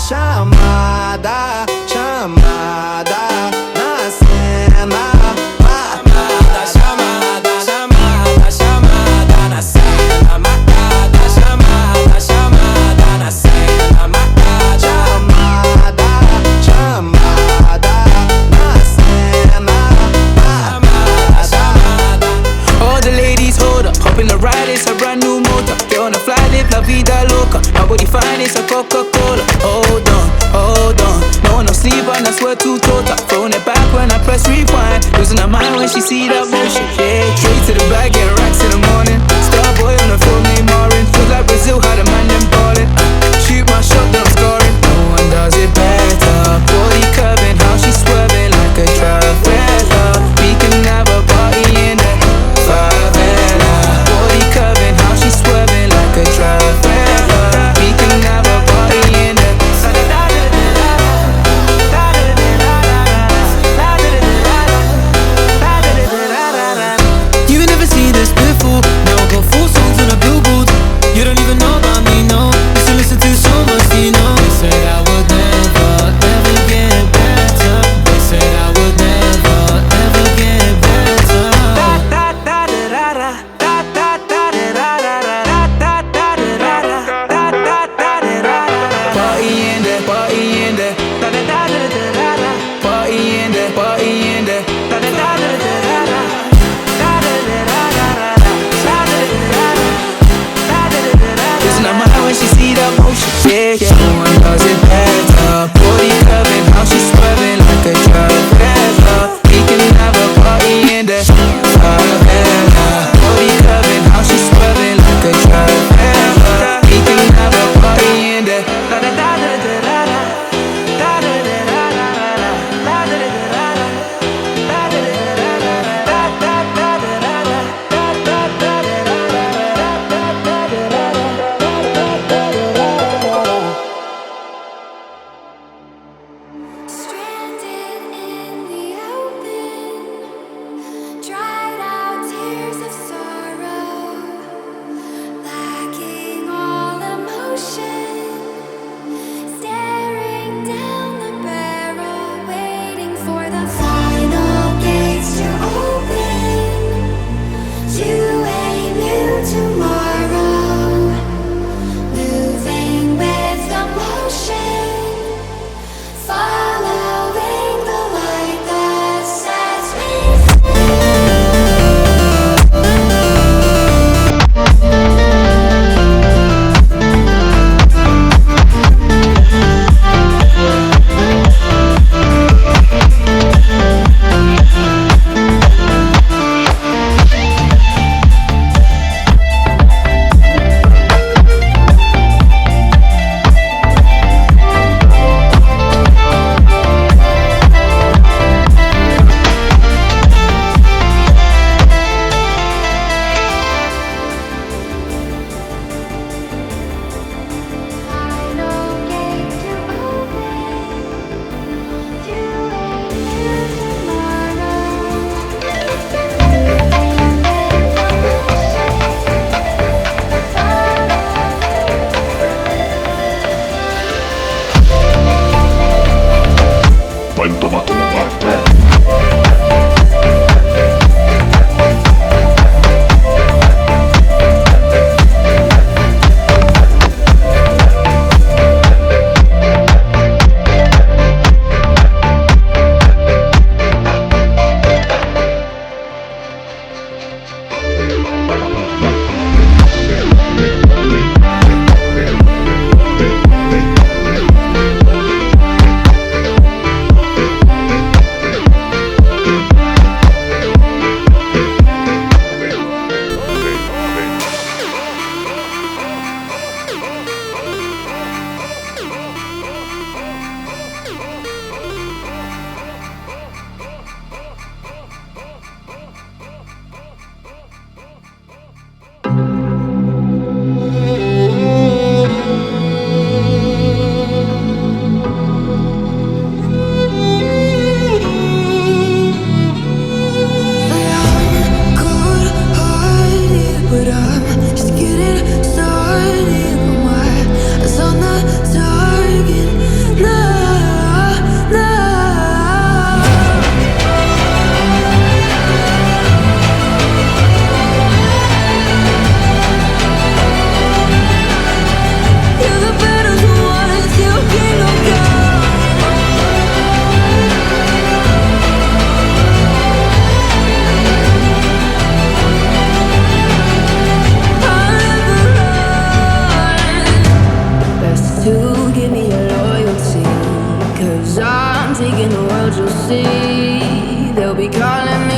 chamada, chamada na cena. Chamada, chamada, chamada, chamada na cena. Marcada, chamada, chamada na cena. Marcada, chamada, chamada na cena. Chamada, chamada. All the ladies hold up, hop in the ride, it's a brand new motor. Get on the fly, live la vida loca. Nobody find it's a Coca-Cola. Hold on, hold on. No one no sleep and I swear to total. Throwing it back when I press rewind. Losing her mind when she see that motion. Yeah, straight to the bag, getting racks in the morning. Starboy on the film named Marin. Feel like Brazil, how the man them ballin'. Shoot my shot, then I'm scoring. No one does it better. Body curving, how she swerving like a trafficker. We can have a party in the favela. Body curving, how she swerving like a trafficker. We can have a party in the You never seen this before. Now I got 4 songs on a billboard. You don't even know about me, no. Used to listen to so much, you know. They said I would never, ever get better. They said I would never, ever get better. party in there, party in there. Party in there, party in there. Losing her mind when she see that motion. Yeah, yeah. No one does it better. Body curving, how she swerving like a trafficker. We can have a party in there. Favela. Body curving, how she swerving like a trafficker. We can have a party in there. I'm taking the world, you'll see. They'll be calling